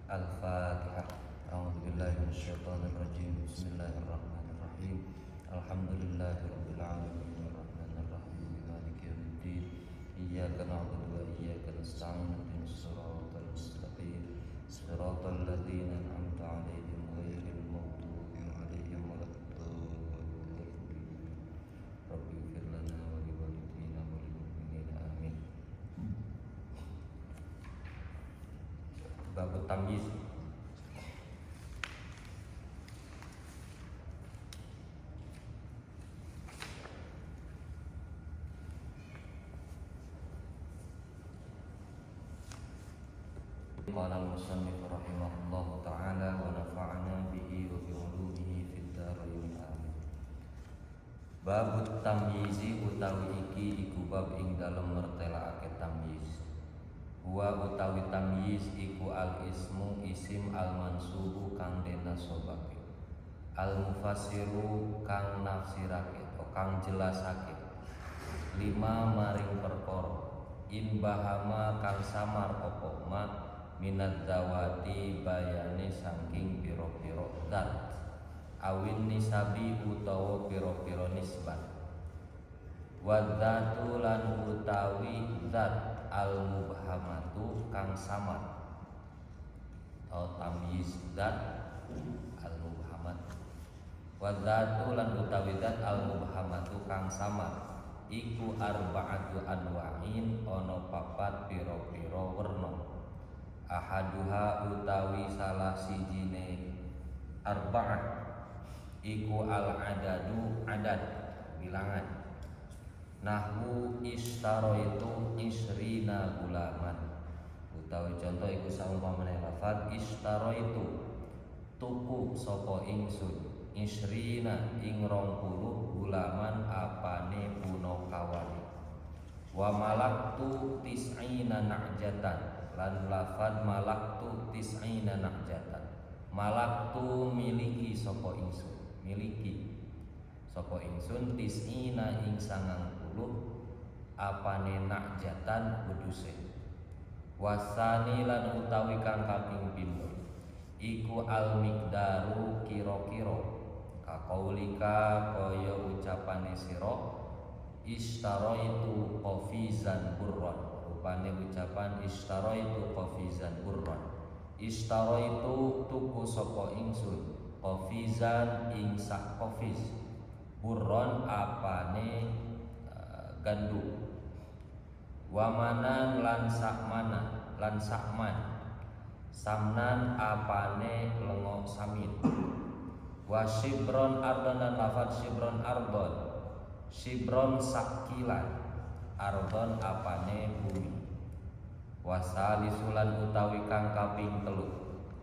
Al-Fatihah. A'udzubillahi minasyaitonir rajim. Bismillahirrahmanirrahim. Alhamdulillahirabbil alamin arrahmanir rahim maliki yaumiddin. Iyyaka na'budu wa iyyaka nasta'in ihdinas siratal mustaqim. Siratal ladzina an'amta 'alaihim ghairil maghdubi 'alaihim waladdallin. Rabbi ighfir lana wa liwalidayna wa lil mu'minina amin. Bab tamyiz. Qala al-musannif rahimahullahu ta'ala wa nafa'ana bihi wa bi 'ulumihi fid dharain amin. Bab tamyizi utawi iki iku bab ing dalem mertelakake tamyiz. Wa utawi tamyiz iku al-ismu isim al-mansubu kang den nasobake, al-mufassiru kang nafsirake atau kang jelasake, lima maring perkara, in bahama kang samar apa ma minad zawati bayane saking pira-pira zat, awin nisabi utawa pira-pira nisbat, wadzatu lan utawi zat al-mubhamatu kang samar atau tamyiz zat al-mubhamat, wadzatu lan utawi zat al-mubhamatu kang samar iku arba'atu anwa'in ana papat pira-pira werna. Ahaduha utawi salah sijine arba'ah iku al-adadu adad bilangan. Nahwu istaraitu isrina gulaman, utawi contoh iku saumpamane lafaz istaraitu tuku sapa ingsun isrina ing 20 gulaman apane punakawane. Wa malaktu tis'ina na'jatan, lan lafaz malaktu tis'ina na'jatan, malaktu miliki sapa ingsun, miliki sapa ingsun tis'ina ing 90 apane na'jatan wedhuse. Wasani lan utawi kang kaping pindho iku al miqdaru kira-kira, kaqaulika kaya ucapane sira istaraitu qafizan burran, rupane ucapan istaraitu qafizan burran, istaraitu tuku sapa ingsun qafizan ing sak qafiz, burron apane gandum, wamanan lan sakmana lan sakman, samnan apane lengo samin, wasibron ardon lan lafaz sibron ardon, sibron sakilan, ardon apane bumi, wasalisulan utawi kang kaping telu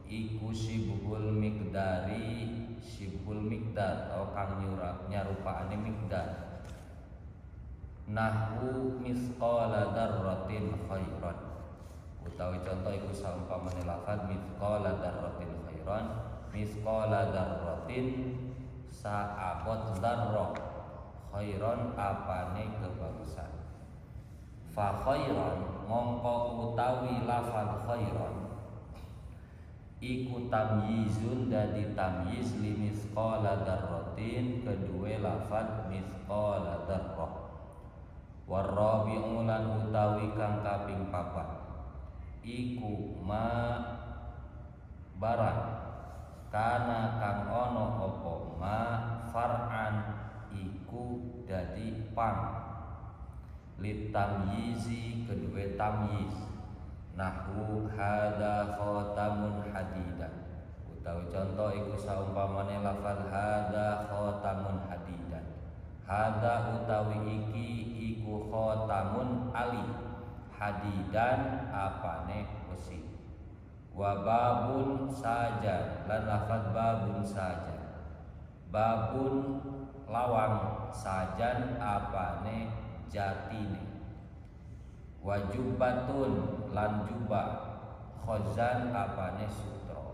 iku sibul miqdari, sibul miqdar atau kang nyarupane miqdar. Nahwu misqala dzarratin khairan, utawi contoh iku saumpamane lafaz misqala dzarratin khairan, misqala dzarratin saabot dzarrah, khairan apane kebagusan. Fa khairan mongko utawi lafaz khairan iku tamyizun dadi tamyiz li misqala dzarratin kedue lafaz misqala dzarrah. Warabi'u lan utawi kang kaping papat iku ma barang kana kang ana apa ma far'an iku dadi pang li tamyizi kedue tamyiz. Nahwu hadza khatamun hadidan, utawi contoh iku saumpamane lafaz hadza khatamun hadidan, hadza utawi iki iku khatamun ali, hadidan apane besi. Wa babun saja lan lafaz babun saja, babun lawang, sajan apane jatine. Wajubatun lan jubah, khazan apane sutra.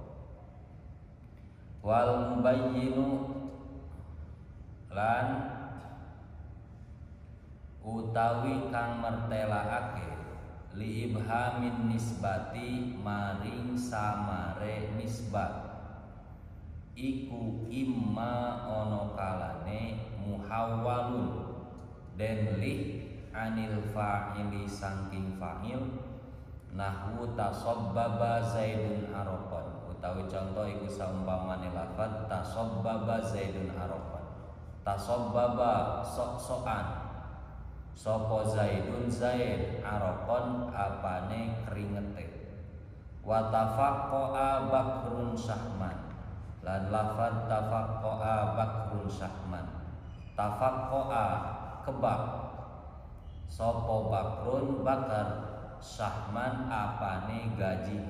Wal mubayyinu lan utawi kang mertelakake li ibhamin nisbati maring samare nisbat iku imma ono kalane muhawwalun den li anil fa'ili saking fa'il nahwu tasabbaba zaidun araqan utawi contoh iku saumpamane lafaz tasabbaba zaidun araqan tasabbaba sok-sokan sapa zaidun zaid araqan apane kringete wa tafaqqa'a bakrun sahman lan lafaz tafaqqa'a bakrun sahman tafaqqa'a kebak sapa bakrun bakar sahman apane gaji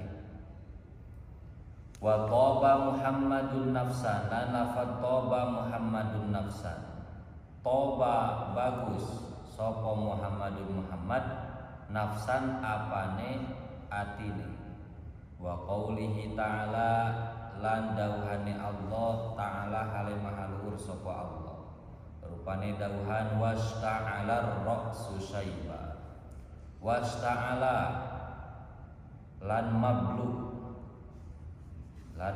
wa toba Muhammadun nafsan lan lafaz toba Muhammadun nafsan toba bagus sapa Muhammadun Muhammad nafsan apane atine wa qaulihi ta'ala lan dawuhane Allah ta'ala hale mahaluhur sapa Allah rupane dawuhan wasta'alar ra'su syaiba wasta'ala lan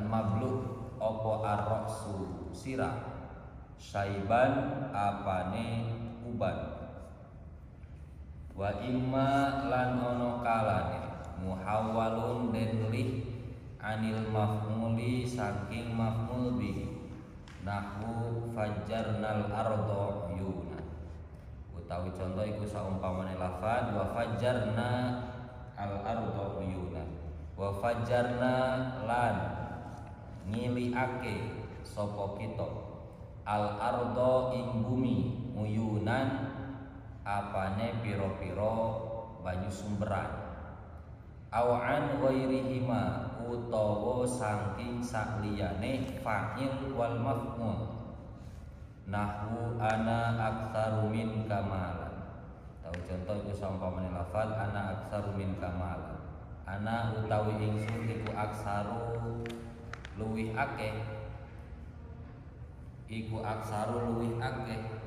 mablug apa ar-ra'su sirah syaiban apane uban wa imma lan ono kalane muhawwalun den lih anil maf'uli saking maf'ul bihi nahwu fajjarnal ardo yuna utawi contoh iku saumpamane lafaz wa fajjarna al ardo yuna wa fajjarna lan ngiliake sapa kita al ardo ing bumi uyunan apane piro-piro banyu sumberan awan ghairihima utawa saking sakliyane fa'il wal maf'ul nahwu ana aktsaru min kamalan tau contoh iku saumpamane lafal ana aktsaru min kamalan ana utawi ingsun iku aksaru luwih akeh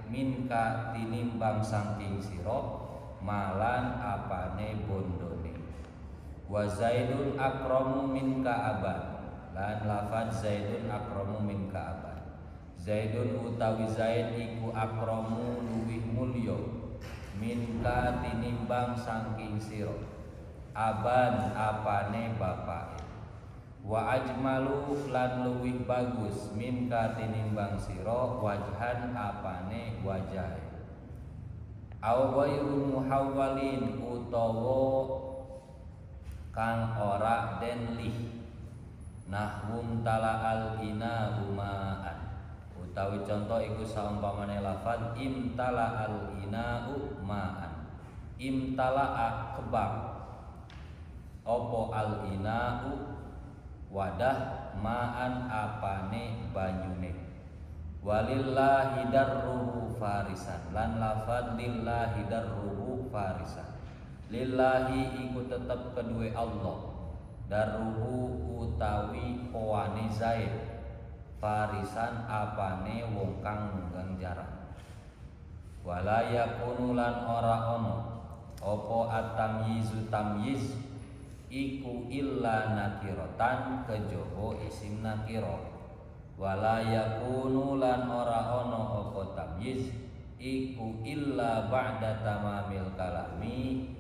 minka tinimbang saking sira malan apane bondone wa zaidun akramu minka aban lan lafaz zaidun akramu minka aban zaidun utawi zaid iku akramu luwih mulya minka tinimbang saking sira aban apane bapake wa ajmalu lan luwih bagus minka tinimbang sira wajhan apane wajahe au ghairu muhawwalin utawa kang ora den lih nahwum tala al ina umaan utawi contoh iku saumpamane lafaz imtala al ina umaan imtala kebak opo al ina wadah ma'an apane banyune walillahi darruhu farisan lan lafaz lillahi darruhu farisan lillahi iku tetep kedue Allah darruhu utawi poane zaid farisan apane wong kang nunggang jarak wala yakunu lan ora ono apa at-tamyizu tamyiz iku illa nakiratan kejaba isim nakira wala yakunu lan ora ono apa tamyiz iku illa ba'da tamamil kalami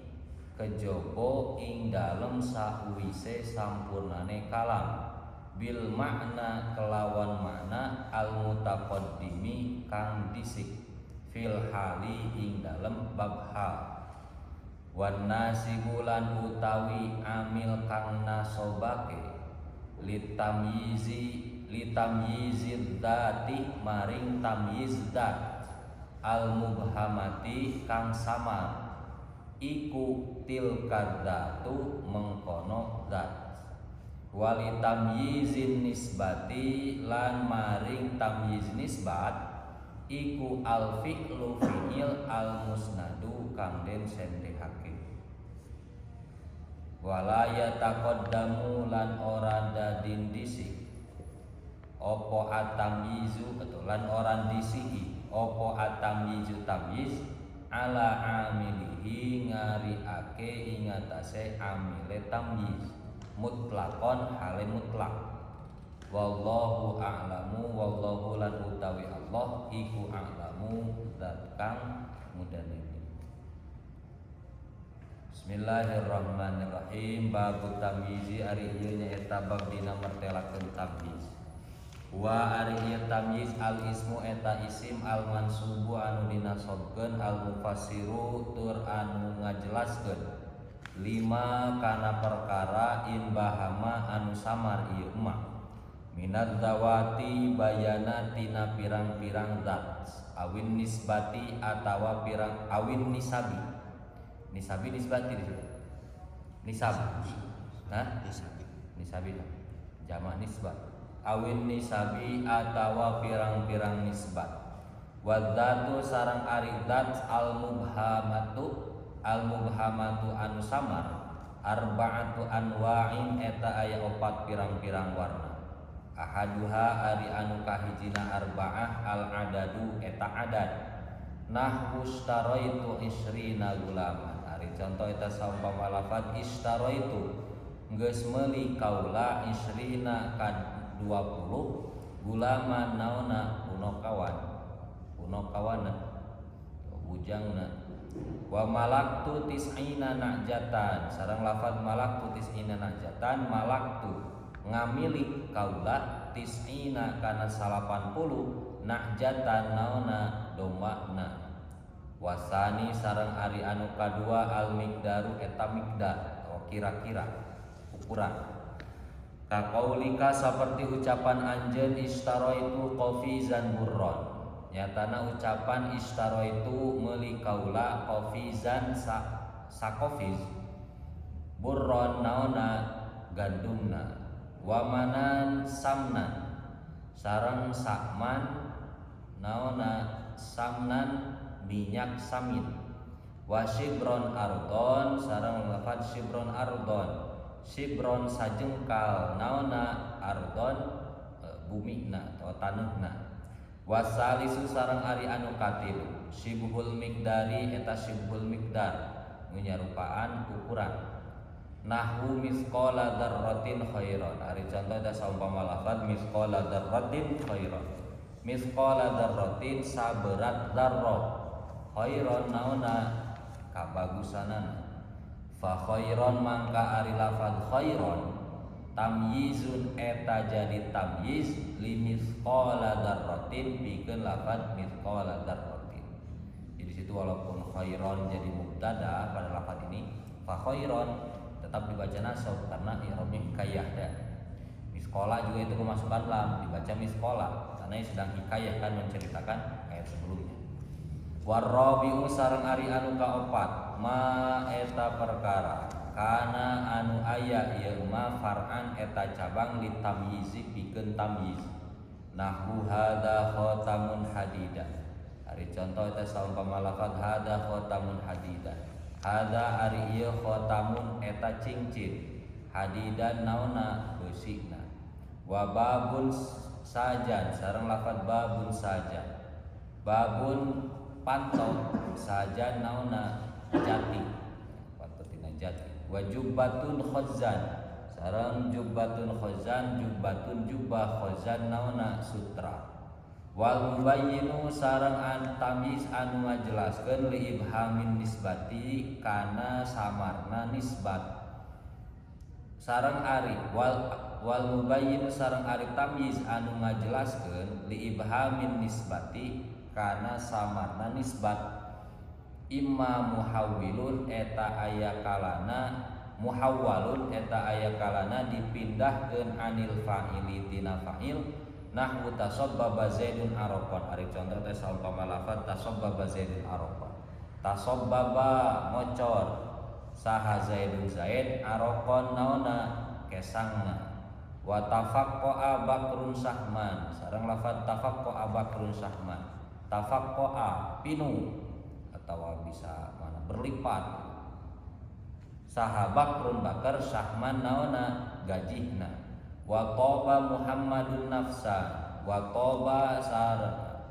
kejaba ing dalem sakwise sampurnane kalam bil makna kelawan makna al mutaqaddimi kang disik fil hali ing dalem bab hal wan nasibulan utawi amil kang nasobake litamyizid dati maring tamyiz dat al mubhamati kang sama iku tilka dzatu mengkono zat wali tamyizin nisbati lan maring tamyiz nisbat iku al fi'lu fi'il al musnadu kang den sendehake wala yataqaddamu lan ora dadin disik opo atamyizu atau lan ora disiki opo atamyizu tamyiz ala amili amilihi ngariake ingatase amile tamyiz mutlaqon hale mutlak. Wallahu a'lamu wallahu lan utawi Allah iku a'lamu zat kang mudane. Bismillahirrahmanirrahim. Bab tamyizi ari ieu nyaeta bab dina mertelakeun tamyiz. Wa ari ieu tamyiz al ismu eta isim al mansubu anu dinasobkeun al mufassiru tur anu ngajelaskeun lima kana perkara in bahama anu samar ieu mah minad zawati bayana tina pirang-pirang zat awin nisbati atawa pirang awin nisabi nisbati di situ nisab nisabi jamak nisbat awin nisabi atawa pirang-pirang nisbat wadzatu sarang ari zat al mubhamatu anu samar arba'atu anwa'in eta aya opat pirang-pirang warna ahaduha ari anu kahijina arba'ah al adadu eta adad nahwu istaraitu isrina gulaman ari contoh eta saumpama lafaz istaraitu geus meuli kaula isrina ka 20 gulaman naona puno kawana bujangna wa malaktu tis'ina najatan sareng lafaz malaktu tis'ina najatan malaktu ngamilik kaula tis'ina kana 80 najatan naona dombana wasani sareng ari anu kadua al miqdaru eta miqdar atau kira-kira ukuran kaqaulika saperti ucapan anjeun istaraitu qafizan burron nyatana ucapan istaraitu meuli kaula qafizan sakofiz burron naona gandumna wamanan samnan sareng sakman naona samnan minyak samin wa shibron ardon sareng lafaz shibron ardon shibron sajengkal naona ardon bumina atau taneuhna wasalisu sareng ari anu katilu shibhul miqdari eta shibhul miqdar nyarupaan ukuran nahwu misqala dzarratin khairan ari contoh da saumpama lafaz misqala dzarratin khairan misqala dzarratin saberat dzarrah khairan naona kabagusanana fa khairan mangka ari lafaz khairan tamyizun eta jadi tamyiz li misqala dzarratin pikeun lafaz misqala dzarratin. Jadi situ walaupun khairan jadi mubtada pada lafaz ini fa khairan tetap dibaca nasab karena i'rabnya hikayah dah. Misqala juga itu kemasukan lam dibaca misqala karena sedang hikayah kan menceritakan ayat sebelumnya. Warabi'u sareng ari anu kaopat ma eta perkara kana anu aya ieu ma far'an eta cabang li tamyizi pikeun tamyiz nahwu hadza khatamun hadida ari contoh eta saumpama lafaz hadza khatamun hadida hadza ari ieu khatamun eta cincin hadidan naona beusina wa babun sajan sareng lafaz babun sajan babun pantau saja nauna jati patotina jati wa jubbatun khazan sareng jubbatun khazan jubbatun jubbah khazan nauna sutra wal mubayyinu sareng an tamyiz anu ngajelaskeun li ibhamin nisbati kana samarna nisbat sareng ari wal mubayyinu sareng ari tamyiz anu ngajelaskeun li ibhamin nisbati kana samarna nisbat imma muhawwilun eta aya kalana muhawwalun eta aya kalana dipindahkeun anil fa'ili tina fa'il nahwu tasabbaba zaidun araqan ari contoh teh saumpama lafaz tasabbaba zaidun araqan tasabbaba ngocor saha zaidun zaid araqan naona kesangna wa tafaqqa'a bakrun sahman sareng lafaz tafaqqa'a bakrun sahman tafaqqa'a pinu atau bisa mana berlipat sahabakrun bakar sahman naona gajihna wa toba Muhammadun nafsa wa toba sar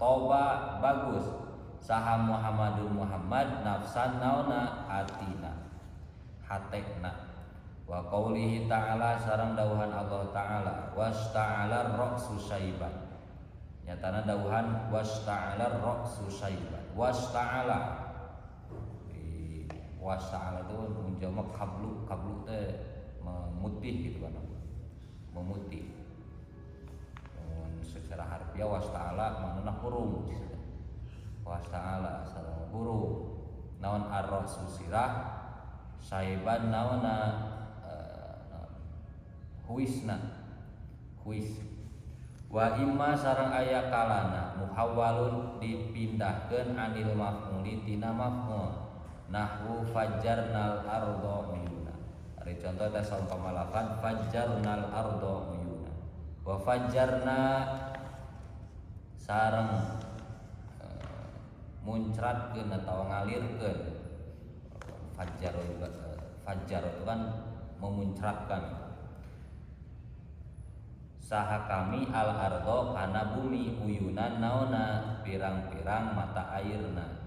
toba bagus saha Muhammadun Muhammad nafsan nauna atina hatekna wa qaulihi ta'ala sareng dawuhan Allah ta'ala wasta'ala ra'su syaiban nyatana dawuhan wasta'ala ra'su syaiban wasta'ala itu menjama kablu teh memutih gitu kan memutih secara harfiah wasta'ala manana hurung wasta'ala sareng hurung naon ar-ra'su sirah syaiban naona huis wa imma sareng aya kalana muhawwalun dipindahkeun anil maf'uli tina maf'ul nahwu fajjarnal arda uyuna ari contoh teh saumpama lafaz fajjarnal arda uyuna wa fajjarna sareng muncratkeun atawa ngalirkeun fajar itu kan memuncratkan saha kami al ardo kana bumi uyunan naona pirang-pirang mata airna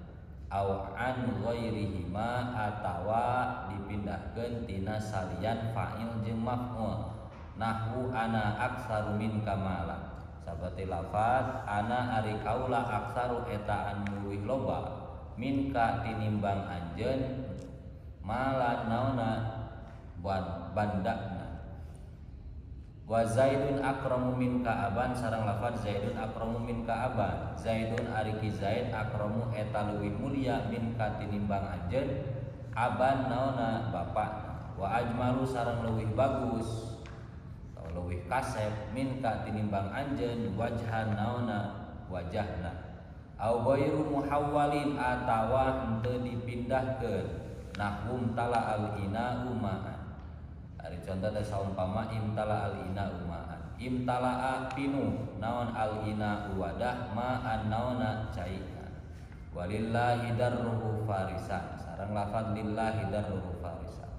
au an ghairihima atawa dipindahkeun tina salian fa'il jeung maf'ul nahwu ana aksaru min kamala saperti lafaz ana ari kaula aksaru eta anu leuwih loba minka tinimbang anjeun malan naona bandakna wa zaidun akramu minka aban sareng lafaz zaidun akramu minka aban zaidun ari ki zaid akramu eta leuwih mulia minka tinimbang anjeun aban naona bapakna wa ajmalu sareng leuwih bagus atau leuwih kasep minka tinimbang anjeun wajhan naona wajahna au ghairu muhawwalin atawa henteu dipindahkeun nahum tala al-ina uma'an ari contoh teh saumpama imtala al-ina uma'an imtala pinu naon al-ina wadah ma'an naona caikan walillahi darruhu farisan sareng lafaz lillahi darruhu farisan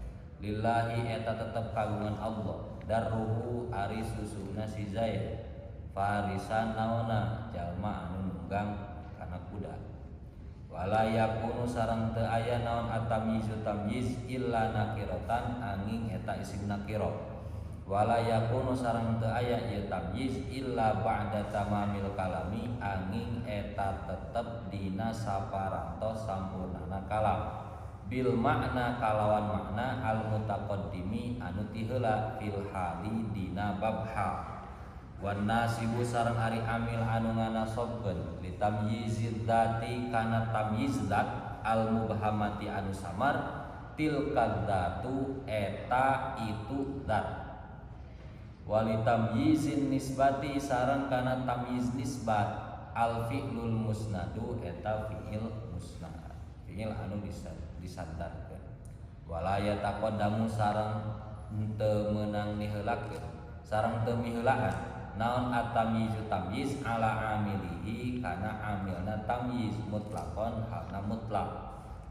lillahi eta tetep kagungan Allah darruhu ari susuna si Zaid farisan naona jalma anu nunggang kana kuda wala yakunu sareng teu aya naon at-tamyizu tamyiz illa nakiratan angin eta isim nakirah wala yakunu sareng teu aya ieu tamyiz illa ba'da tamamil kalami angin eta tetep dina saparantos sampurnana kalam bil makna kalawan makna al mutaqaddimi anu ti heula fil hali dina bab hal wan nasibu sareng ari amil anu nganasobkeun li tamyizid dzati kana tamyiz zat al mubhamati anu samar tilka dzatu eta itu zat wali tamyizin nisbati sareng kana tamyiz nisbat al fi'lul musnadu eta fi'il musnad fi'il anu disandarkeun wala yataqaddamu sareng teu meunang niheulakeun sareng teu miheulaan naon at-tamyizu tamyiz ala amilihi kana amilna tamyiz mutlaqan halna mutlaq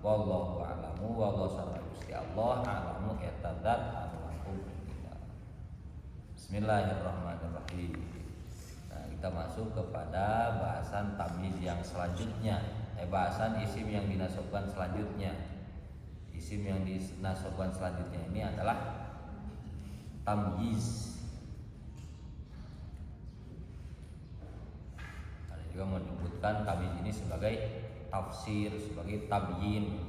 wallahu a'lamu wallahu sareng Gusti Allah a'lamu eta zat anu langkung kita. Bismillahirrahmanirrahim. Nah, kita masuk kepada bahasan tamyiz yang selanjutnya. Bahasan isim yang dinasabkan selanjutnya. Isim yang dinasabkan selanjutnya ini adalah tamyiz. Juga menyebutkan tamyiz ini sebagai tafsir, sebagai tabyin.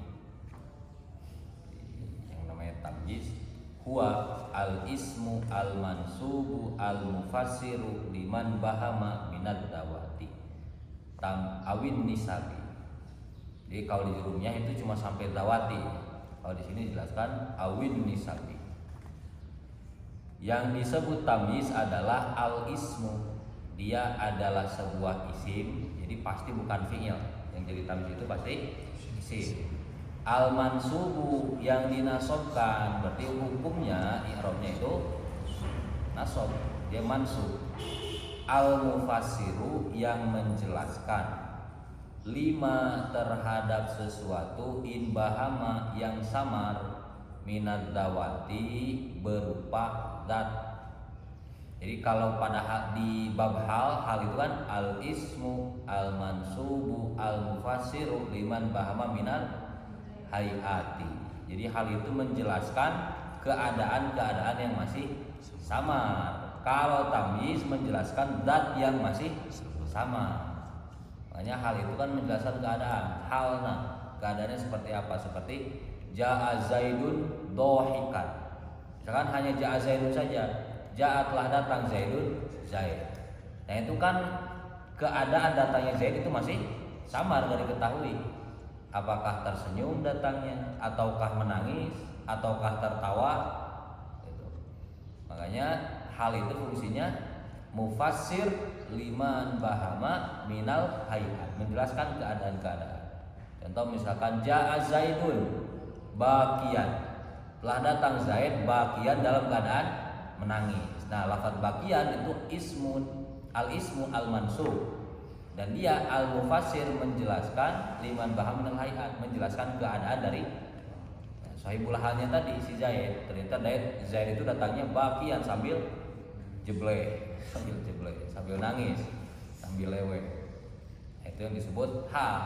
Yang namanya tamyiz huwa al-ismu al-mansubu al-mufassiru liman bahama minad dawati tam awin nisabi. Jadi kalau di jurumnya itu cuma sampai dawati. Kalau di sini dijelaskan awin nisabi. Yang disebut tamyiz adalah al-ismu. Dia adalah sebuah isim, jadi pasti bukan fi'il. Yang jadi tamyiz itu pasti isim. Al-mansubu yang dinasobkan, berarti hukumnya i'rabnya itu nasob, dia mansub. Al-mufassiru yang menjelaskan lima terhadap sesuatu in bahama yang samar minad dawati berupa zat Jadi kalau di bab hal itu kan al ismu al mansubu al mufassiru liman bahama minal hayati. Jadi hal itu menjelaskan keadaan-keadaan yang masih samar. Kalau tamyiz menjelaskan zat yang masih sama. Makanya hal itu kan menjelaskan keadaan. Halna, keadaannya seperti apa? Seperti ja'a Zaidun dohikan. Misalkan hanya ja'a Zaidun saja. Ja'a telah datang Zaidun Zaid. Nah itu kan keadaan datangnya Zaid itu masih samar, gak diketahui. Apakah tersenyum datangnya, ataukah menangis, ataukah tertawa. Gitu. Makanya hal itu fungsinya mufassir liman bahama minal hayat, menjelaskan keadaan-keadaan. Contoh misalkan ja'a Zaidun bakian, telah datang Zaid bakian dalam keadaan menangis. Nah, lafaz bakian itu ismu al mansub, dan dia al mufassir menjelaskan liman baham minal hayat, menjelaskan keadaan dari sahibul halnya tadi si Zaid. Ternyata Zaid itu datangnya bakian sambil jeblek, sambil nangis, sambil lewe. Itu yang disebut hal.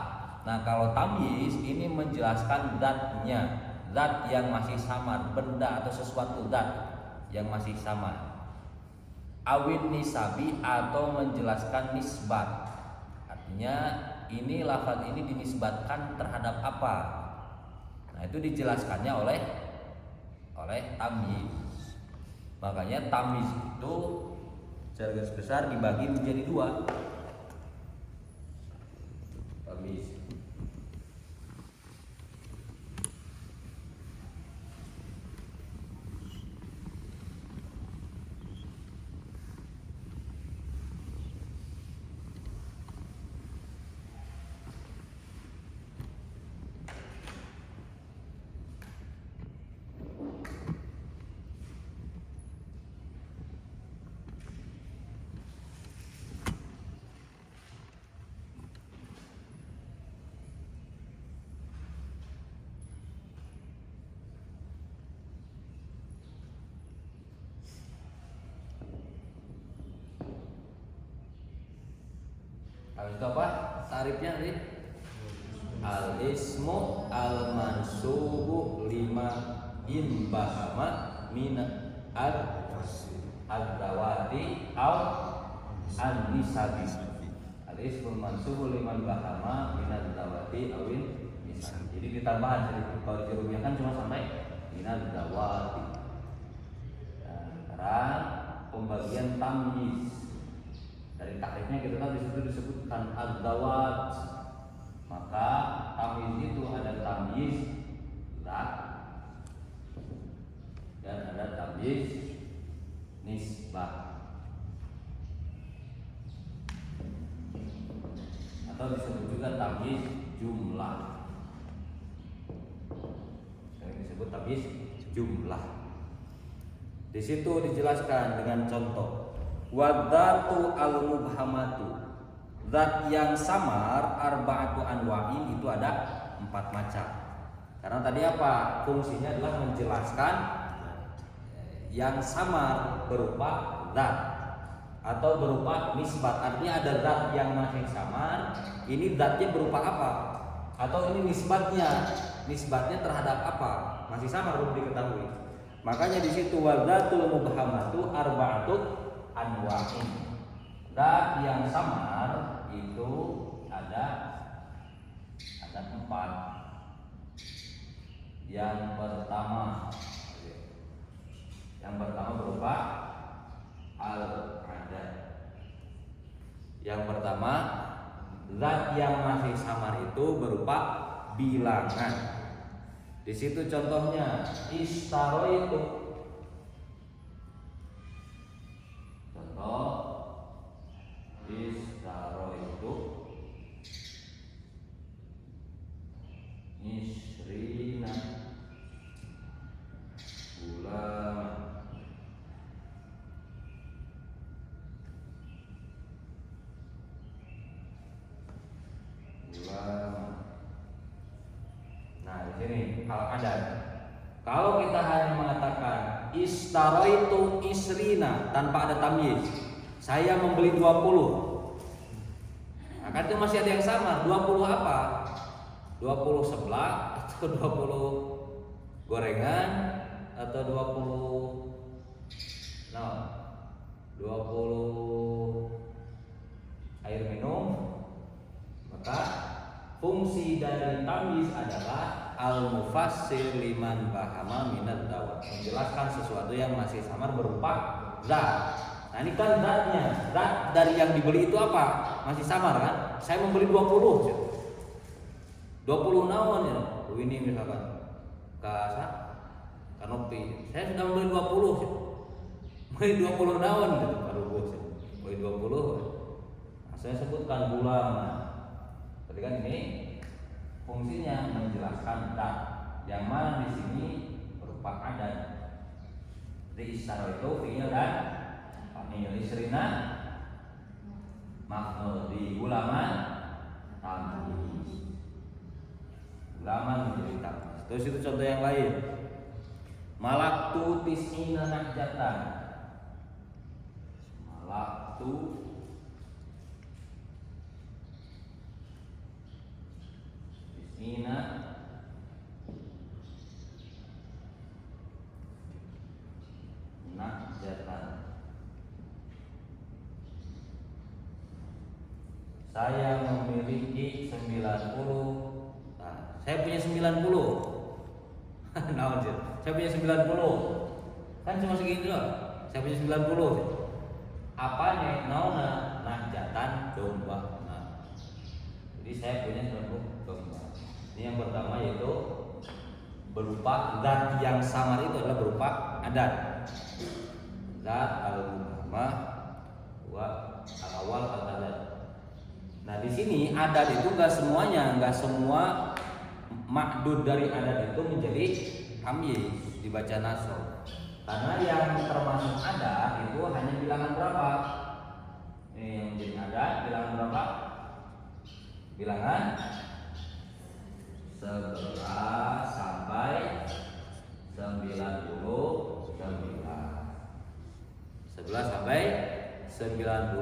Nah, kalau tamyiz ini menjelaskan zatnya, zat yang masih samar, benda atau sesuatu zat yang masih samar. Awin nisabi atau menjelaskan nisbat. Artinya ini lafaz ini dinisbatkan terhadap apa? Nah, itu dijelaskannya oleh tamyiz. Makanya tamyiz itu secara garis besar dibagi menjadi dua. Tamyiz. Itu apa? Tarifnya tadi al ismu al mansubu lima in bahama min ad dawati au an nisabi. Al ismu mansubu liman bahama min ad dawati awin nisabi. Jadi ditambahan dari kalau jurumnya kan cuma sampai min ad dawati. Nah, sekarang pembagian tamyiz. Dari takrifnya kita kan disitu disebutkan ad-dawat. Maka tamyiz itu ada tamyiz zat dan ada tamyiz nisbah, atau disebut juga tamyiz jumlah. Yang disebut tamyiz jumlah. Di situ dijelaskan dengan contoh. Wadzatu al-mubhamatu, zat yang samar arba'atu anwa'in, itu ada 4 macam. Karena tadi apa? Fungsinya adalah menjelaskan yang samar berupa zat atau berupa nisbat. Artinya ada zat yang masih samar, ini zatnya berupa apa? Atau ini nisbatnya terhadap apa? Masih samar, belum diketahui. Makanya di situ wadzatul mubhamatu arba'atu anwa'in. Zat yang samar itu ada 4. Yang pertama berupa al-adad. Yang pertama, zat yang masih samar itu berupa bilangan. Di situ contohnya istaroitu. Istaroitu nisrina ulama. Nah, di sini al-adad. Kalau kita hanya mengatakan Istaraitu isrina tanpa ada tamyiz. Saya membeli 20. Nah, kan itu masih ada yang samar. 20 apa? 20 seblak atau 20 gorengan atau 20 air minum. Maka fungsi dari tamyiz adalah al-mufassir liman fahama minad dawat, menjelaskan sesuatu yang masih samar berupa zat. Nah ini kan zatnya, zat dari yang dibeli itu apa? Masih samar kan? Saya membeli 20 naon ya? Ini misalkan kanopi, saya sudah membeli 20 membeli 20 naon gitu, baru membeli 20. Nah, saya sebutkan gula. Berarti kan ini fungsinya menjelaskan zat yang mana di sini berupa adat. Di isyarat itu fi'il dan fa'il. Isrina maf'ul, di ulaman tamyiz. Ulaman menjadi tamyiz. Terus itu contoh yang lain. Malaktu tis'ina nahjatan. Malaktu tis'ina nahjatan. Saya memiliki 90. Nah, saya punya 90. Nah, saya punya 90. Kan cuma segitu loh. Saya punya 90. Apanya? Nauna nahjatan domba. Nah, jadi saya punya 90 domba. Ini yang pertama yaitu berupa zat yang samar itu adalah berupa adat. Zat al-muhammah wa al-awal al-adat. Nah di sini adat itu nggak semuanya, nggak semua makdud dari adat itu menjadi tamyiz dibaca nasab. Karena yang termasuk adat itu hanya bilangan berapa? Ini yang menjadi adat bilangan berapa? Bilangan 11 sampai 99. 11 sampai 99.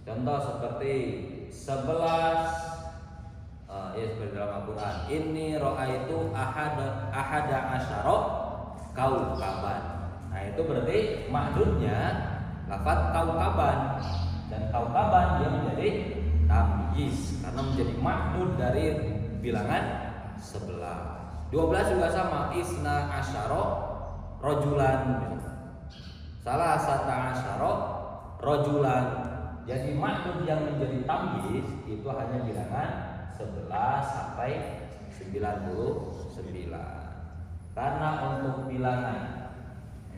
Contoh seperti 11 ya seperti dalam Al-Quran. Inni ra'aitu ahada asyara kaukaban. Nah itu berarti makdudnya lafaz kaukaban. Dan kaukaban dia menjadi tamyiz karena menjadi makdud dari bilangan 11. 12 juga sama. Isna asyara rojulan. Salah sata asyara rojulan. Jadi makdud yang menjadi tamyiz itu hanya bilangan 11 sampai 99. Karena untuk bilangan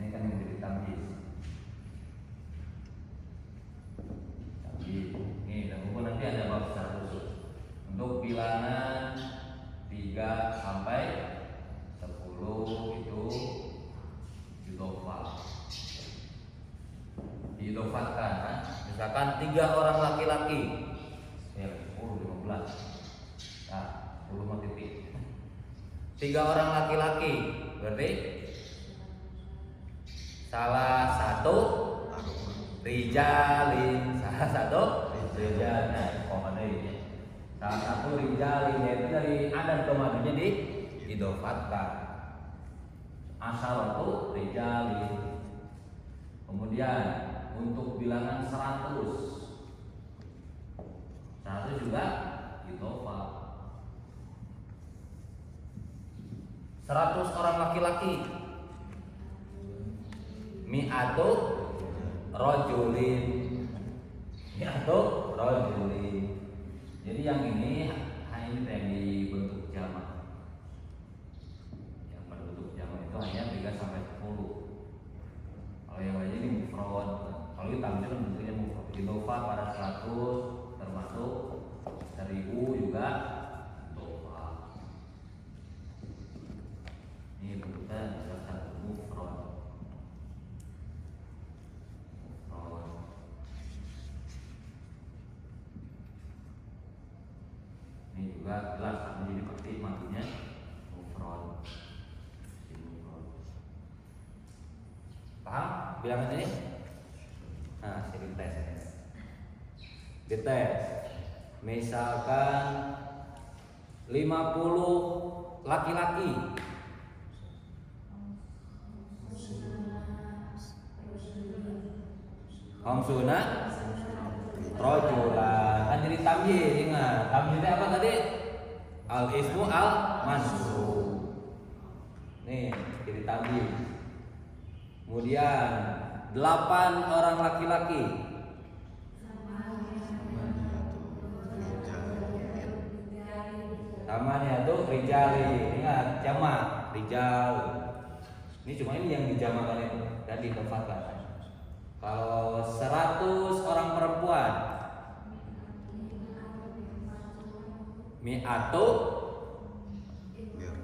ini kan yang menjadi tamyiz. Ini dan nanti ada bab secara khusus. Untuk bilangan 3 sampai 10 itu diidofatkan kan? Misalkan 3 orang laki-laki, ya 10, 15, nah 10 titik. 3 orang laki-laki, berarti salah satu rijalin, salah satu rijalin yaitu dari adat komandonya diidofatkan. Asal itu rijalin. Kemudian untuk bilangan 100 juga idhofah. 100 orang laki-laki, mi'atu rajulin. Jadi yang ini hanya yang dibentuk jamak. Yang berbentuk jamak itu hanya 3 sampai 10. Kalau yang lainnya ini mufrad. Kalau kita ambil bentuknya mufrad. Idhofah pada 100 termasuk 1000 juga idhofah. Ini bentuknya adalah satu mufrad. Ini juga jelas menjadi pasti maknanya mufrad. bilangan ini. Nah, saya dites. Dites. Misalkan 50 laki-laki. Hamsuna rojulan. Kan jadi tamyiz, ingat. Tamyiznya apa tadi? Al ismu al mansub. Nih, jadi tamyiz. Kemudian 8 orang laki-laki. Tamanya tuh rijali. Ingat, jamak rijal. Ini cuma ini yang dijamakan itu dan didofatkan. Kalau 100 orang perempuan, mi'atu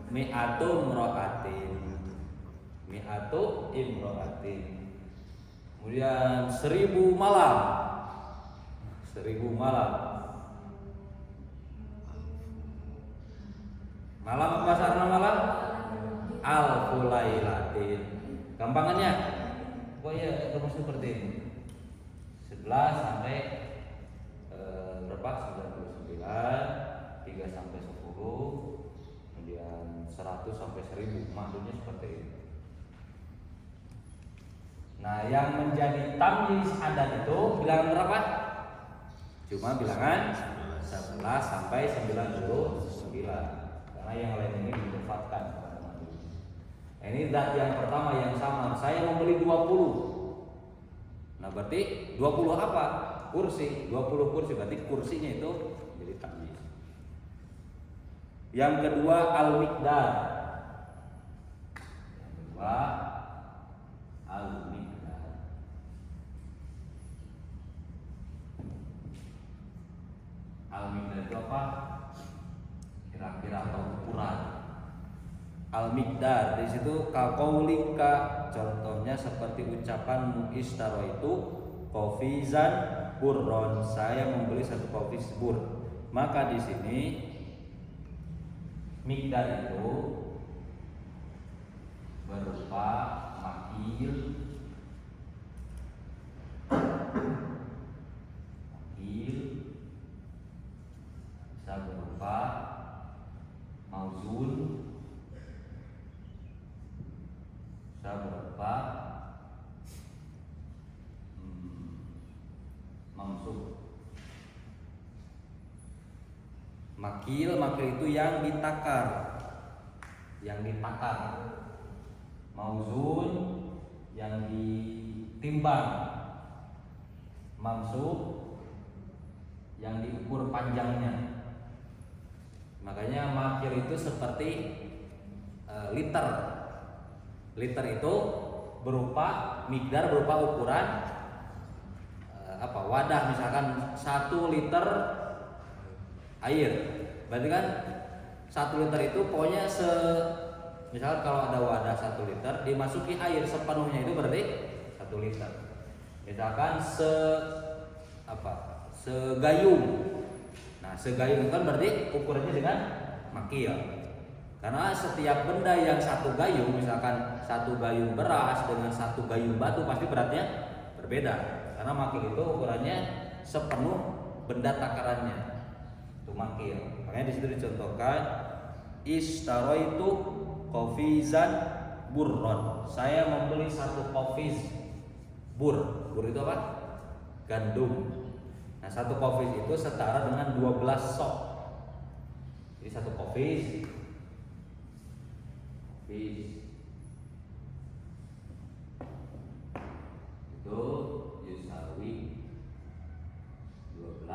imro'atin. Mi'atu imro'atin. Kemudian 1000 malam. 1000 malam. Malam apa sarana malam? Al-fulailatin. Gampangannya pokoknya rumus seperti ini. 11 sampai berapa? 99, 3 sampai 10, kemudian 100 sampai 1000. Maksudnya seperti ini. Nah, yang menjadi tamyiz adat itu bilangan berapa? Cuma bilangan 11 sampai 99. Karena yang lain ini didofatkan kepada majelis. Ini zat yang pertama yang sama. Saya membeli 20. Nah, berarti 20 apa? Kursi. 20 kursi berarti kursinya itu jadi tamyiz. Yang kedua al-miqdar. Yang kedua al-miqdar. Al-miqdar itu apa? Kira-kira atau ukuran. Al-miqdar di situ kaqaulika, contohnya seperti ucapan mu'istaro itu qafizan burron, saya membeli 1 qafiz bur. Maka di sini miqdar itu berupa makil, bisa berupa mauzun, bisa berupa mansub. Makil itu yang ditakar, mauzun yang ditimbang, mansub yang diukur panjangnya. Makanya makil itu seperti liter. Liter itu berupa miqdar, berupa ukuran wadah. Misalkan 1 liter air, berarti kan 1 liter itu pokoknya misalkan kalau ada wadah 1 liter dimasuki air sepenuhnya itu berarti 1 liter. Misalkan segayung. Nah, segayung kan berarti ukurannya dengan makil. Karena setiap benda yang 1 gayung, misalkan 1 gayung beras dengan 1 gayung batu pasti beratnya berbeda. Karena makil itu ukurannya sepenuh benda takarannya. Itu makil. Makanya di situ dicontohkan istaraitu qafizan burron. Saya membeli 1 qafiz bur. Bur itu apa? Gandum. Nah, 1 qafiz itu setara dengan 12 sok. Jadi 1 qafiz itu yusawi 12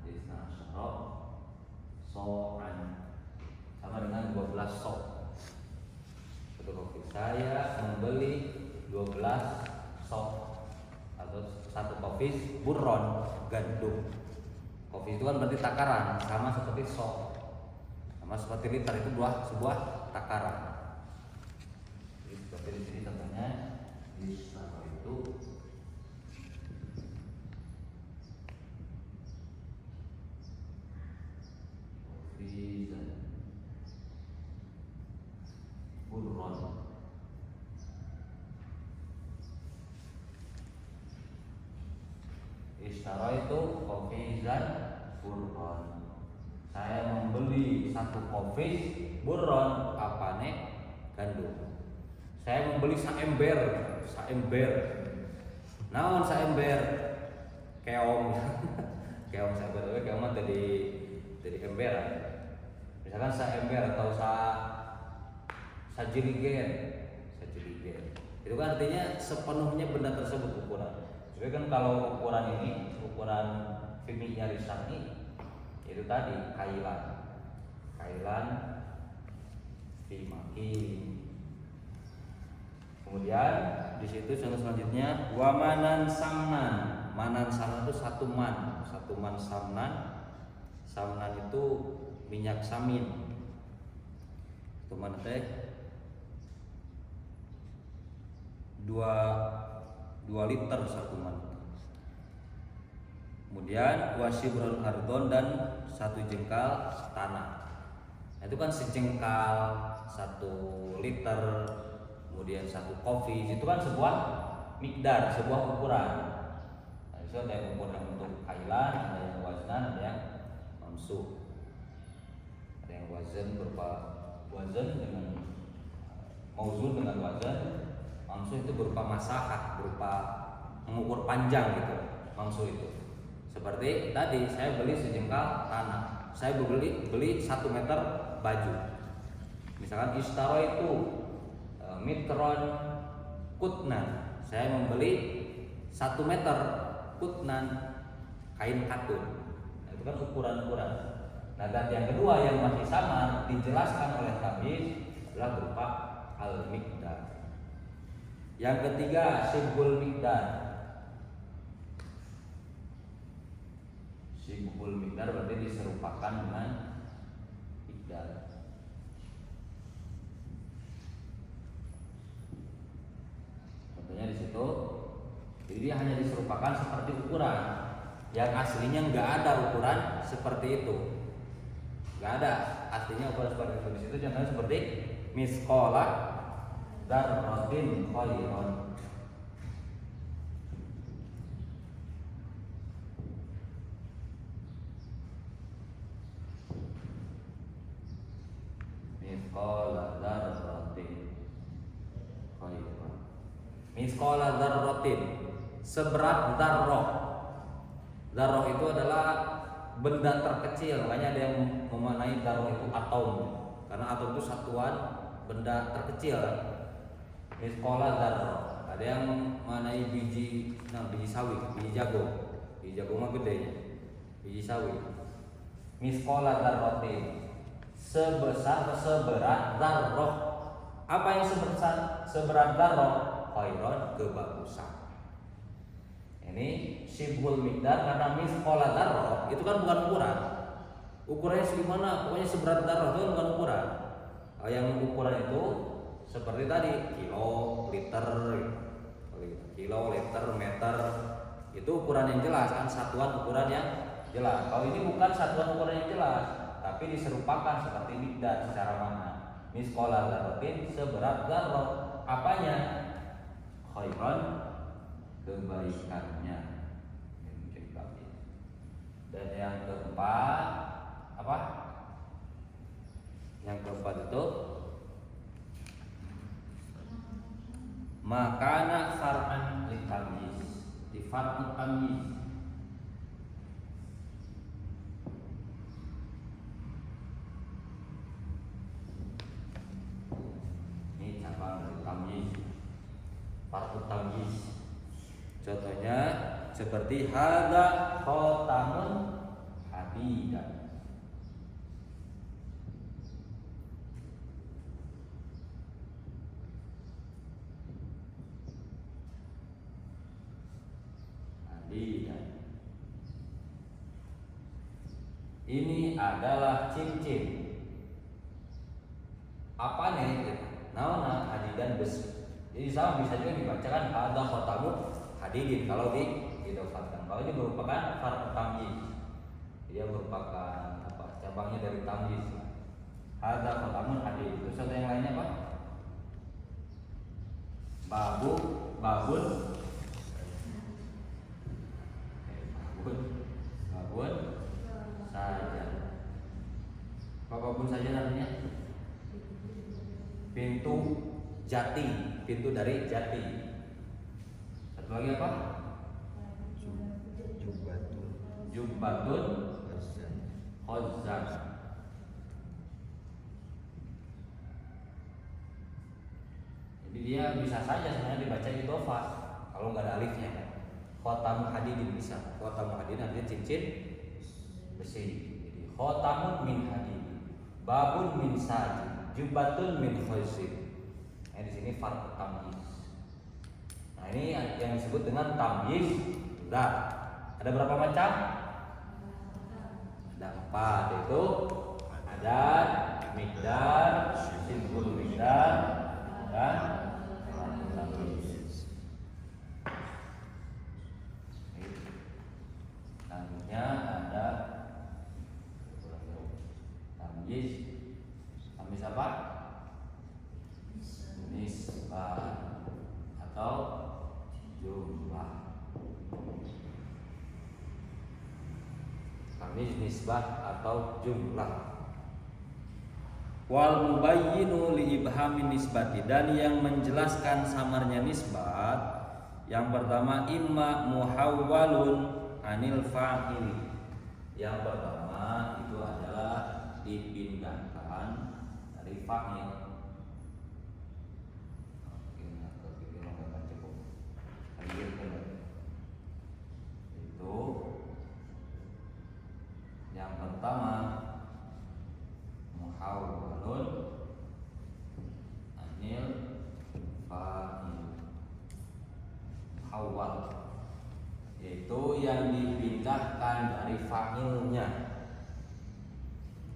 isnasyara so'an, sama dengan 12 sok. Satu kopi. Saya membeli 12 sok atau 1 kopi burron gandum. Kopi itu kan berarti takaran, sama seperti sok, sama seperti liter itu sebuah takaran. Seperti di sini contohnya di sana itu burron Ishtaraitu qafizan burron. Saya membeli satu qafiz burron, apane? Gandum. Saya membeli saember. Naon saember? Keong. Keong saember, keong mah tadi ember. Misalkan saember atau sajirigen. Itu kan artinya sepenuhnya benda tersebut ukuran. Jadi kan kalau ukuran ini, ukuran fikihnya Risani itu tadi kailan fi makin. Kemudian di situ contoh selanjutnya wamanan samnan. Manan samnan itu satu man samnan. Samnan itu minyak samin. Itu mana teh? 2 liter satu man. Kemudian wasibrul ardon dan 1 jengkal tanah. Nah, itu kan sejengkal 1 liter, kemudian 1 kopi, itu kan sebuah mikdar, sebuah ukuran. Nah, itu ada yang ukuran untuk kailan, ada yang waznan, ada yang mamsuh. Ada yang wazan berupa wazan dengan mauzun dengan wazan. Mamsuh itu berupa masahat, berupa mengukur panjang gitu. Mamsuh itu seperti tadi saya beli sejengkal tanah, saya beli 1 meter baju. Misalkan istaraitu mitron kutnan, saya membeli 1 meter kutnan, kain katun. Nah, itu kan ukuran-ukuran. Nah, dan yang kedua yang masih samar dijelaskan oleh tamyiz adalah berupa al-miqdar. Yang ketiga sibul miqdar. Sibul miqdar berarti diserupakan dengan miqdar. Contohnya di situ, jadi dia hanya diserupakan seperti ukuran. Yang aslinya nggak ada ukuran seperti itu, nggak ada aslinya ukuran seperti itu. Di situ contohnya seperti misqala darratin khairon. Misqala darratin khairon. Misqala darratin, seberat darroh. Darroh itu adalah benda terkecil, makanya ada yang memaknai darroh itu atom, karena atom itu satuan benda terkecil. Misqala darroh, ada yang memaknai biji sawi, biji jagung mah gede, biji sawi. Misqala darrotin, seberat darroh. Apa yang seberat darroh? Khairon, kebagusan. Ini sibul miqdar, karena misqala darroh itu kan bukan ukuran. Ukurannya segimana? Pokoknya seberat darroh itu bukan ukuran. Yang ukuran itu seperti tadi kilo, liter, meter. Itu ukuran yang jelas kan, satuan ukuran yang jelas. Kalau ini bukan satuan ukuran yang jelas, tapi diserupakan seperti miqdar secara makna. Misqala darrotin, seberat darroh. Apanya? Khairon, kebaikannya. Dan yang keempat apa? Yang keempat itu makana far'an litamyiz, di far'u tamyiz. Ini cabang dari tamyiz, far'u tamyiz. Contohnya seperti hadza khatamun hadidan. Ini adalah cincin. Apa nih? Naona hadidan besi. Jadi sama bisa juga dibacakan hadza khatamun hadidin kalau didofatkan. Kalau ini merupakan far'u tamyiz, dia merupakan apa? Cabangnya dari tamyiz. Hadza khatamun hadid. Terus ada yang lainnya apa? Babun pintu jati, pintu dari jati. Satu lagi apa? Jubbatun khazan. Jadi dia bisa saja sebenarnya dibaca idhofah kalau nggak ada alifnya. Khotamu hadidin bisa. Khotamu hadidin artinya cincin besi. Jadi khotamun min hadid, babun min sajid, jubbatun min khazin. Nah, di sini farq tamyiz. Nah, ini yang disebut dengan tamyiz. Sudah. Ada berapa macam? Ada 4, yaitu adad, miqdar, simbol miqdar, dan tamyiz. Selanjutnya ada tamyiz. Tamyiz apa? Nisbah atau jumlah. Tamyiz nisbah atau jumlah. Wal mubayyinu li ibhamin nisbati, dan yang menjelaskan samarnya nisbat yang pertama imma muhawwalun anil fa'il. Yang pertama itu adalah dipindahkan dari fa'il. Itu yang pertama muhawwalun anil fa'il. Muhawwal yaitu yang dipindahkan dari fa'ilnya.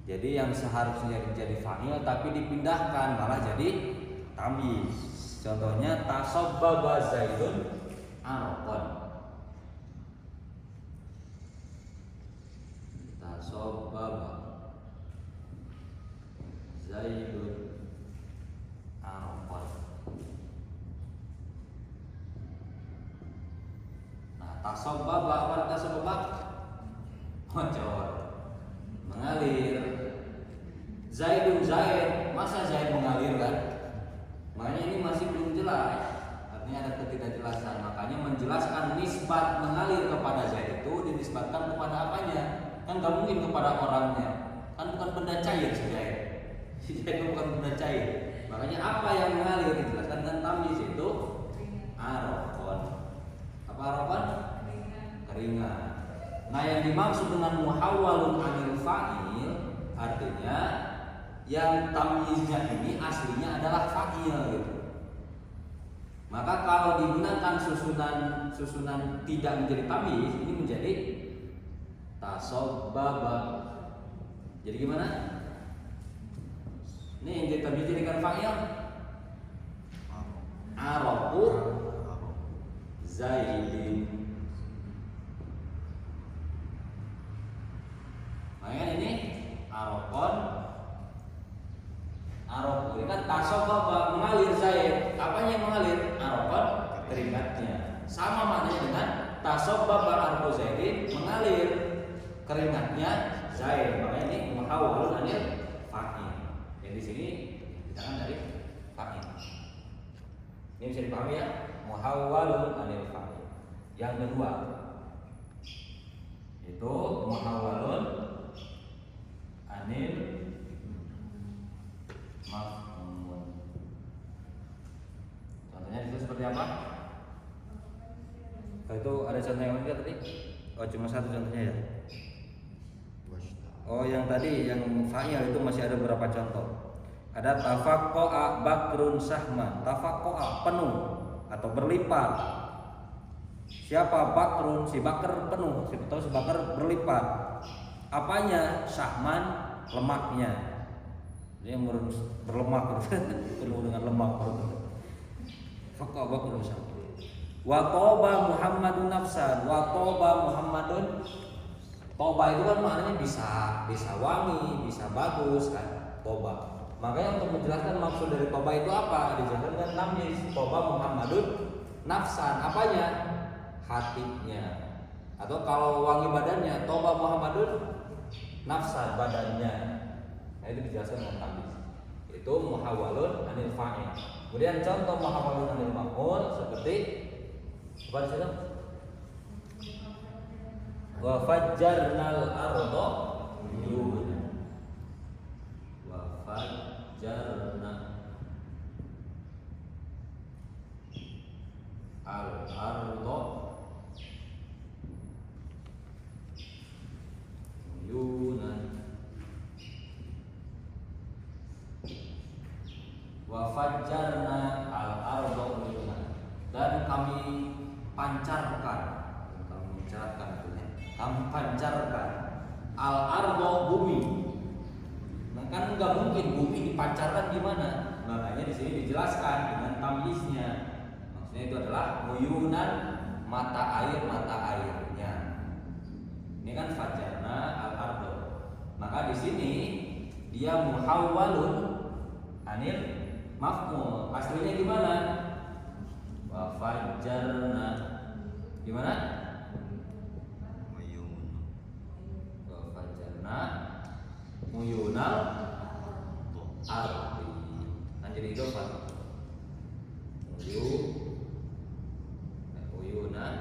Jadi yang seharusnya jadi fa'il tapi dipindahkan malah jadi tamyiz. Contohnya tasabbaba zaidun arqan. Tasabbaba zaidun arqan. Nah, tasabbaba apa tasabbaba? Bocor, mengalir. Zaidun zaid, masa zaid mengalir kan? Makanya ini masih belum jelas. Artinya ada ketidakjelasan. Makanya menjelaskan nisbat mengalir kepada zaid itu dinisbatkan kepada apanya? Kan gak mungkin kepada orangnya. Kan bukan benda cair si zaid. Si zaid itu bukan benda cair. Makanya apa yang mengalir dijelaskan dengan tamyiz itu arqan. Apa arqan? Keringat. Nah, yang dimaksud dengan muhawwalun anil fa'il artinya yang tamyiznya ini aslinya adalah fa'il gitu. Maka kalau digunakan susunan tidak menjadi tamyiz, ini menjadi tasabbaba. Jadi gimana? Ini yang jadi tamyiz jadikan fa'il. Araqu Zaidin. Makanya ini araqon, araqu ini kan tasabbaba mengalir Zaid. Apanya yang mengalir? Araqon, keringatnya. Sama maknanya dengan tasabbaba arqu Zaidin, mengalir keringatnya Zaid. Makanya ini muhawwalun anil fa'il. Jadi di sini jangan dari fa'il. Ini bisa dipahami ya? Muhawwalun anil fa'il. Yang kedua itu muhawwalun anil maf'ul. Contohnya itu seperti apa? Itu ada contoh yang lain tadi? Oh, cuma satu contohnya ya. Oh, yang tadi yang fa'il itu masih ada beberapa contoh. Ada tafaqqa'a bakrun sahman. Tafaqqa'a penuh atau berlipat. Siapa bakrun? Si bakar penuh. Atau si bakar berlipat. Apanya? Sahman, lemaknya. Dia berlemak penuh dengan lemak. Faqqa'a bakrun sahman. Wa toba Muhammadun nafsan. Wa toba Muhammadun. Toba itu kan maknanya bisa wangi, bisa bagus kan. Toba. Makanya untuk menjelaskan maksud dari toba itu apa? Dijelaskan dengan tamyiz. Toba Muhammadun nafsan. Apanya? Hatinya. Atau kalau wangi badannya, toba Muhammadun nafsan, badannya. Nah, itu dijelaskan dengan tamyiz. Itu muhawwalun anil fa'il. Kemudian contoh muhawwalun anil maf'ul seperti apa di situ? Wa fajjarnal arda uyunan. Wa fajjarna al arda uyunan. Wa fajjarna al arda uyunan. Dan kami pancarkan, kami mencerahkan tentunya. Kami pancarkan al arda bumi. Nah, kan nggak mungkin bumi dipancarkan gimana? Makanya di sini dijelaskan dengan tamyiznya. Maksudnya itu adalah uyunan, mata airnya. Ini kan fajjarna al arda. Maka di sini dia muhawwalun anil maf'ul. Aslinya gimana? Wa fajjarna gimana? Wa fajjarna uyunal ardi. Kan jadi idhofah. Uyunan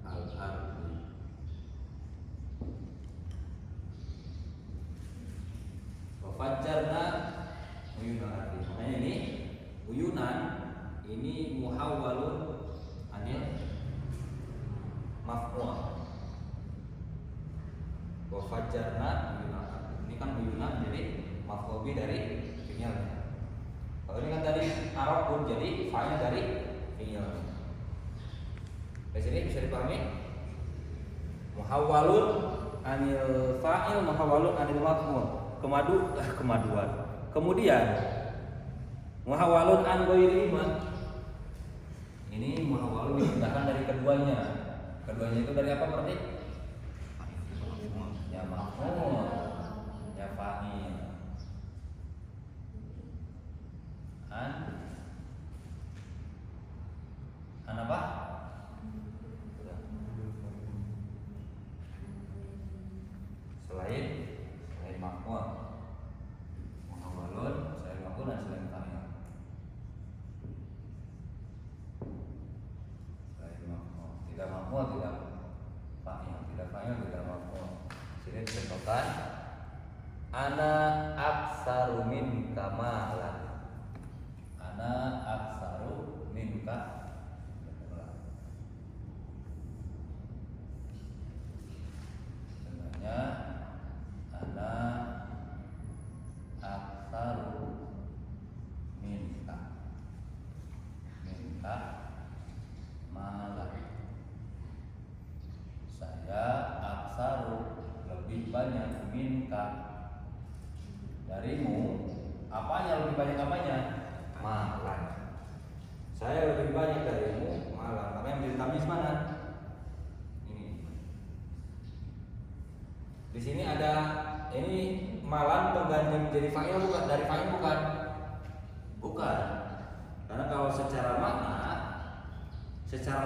al ardi. Wa fajjarna uyunan ardi. Makanya ini uyunan ini muhawwalun anil maf'ul. Wa fajjarna uyunan. Ini kan uyunan jadi maf'ul dari fi'ilnya. Kalau ini kan tadi Arab pun jadi fa'il dari fi'ilnya. Di sini bisa dipahami? Muhawwalun anil fa'il, muhawwalun anil maf'ul. Kemaduan. Kemudian muhawwalun an ghairi ma. Ini muhawwalun dipindahkan dari keduanya. Keduanya itu dari apa berarti? Ya maf'ul, ya fa'il. An apa? Selain maf'ul. Muhawwalun selain maf'ul dan selain fa'il. Selain maf'ul, tidak maf'ul, tidak fa'il, tidak fa'il, tidak maf'ul. Sini dicontohkan ana aktsaru minka malan. Ana aktsaru minka. Sebenarnya ana aktsaru minka malan. Saya aktsaru lebih banyak minka darimu. Apanya lebih banyak apanya? Malan. Saya lebih banyak darimu malan. Apa yang menjadi tamyiz mana? Ini. Di sini ada ini malan pengganti menjadi fa'il bukan? Dari fa'il bukan? Bukan. Karena kalau secara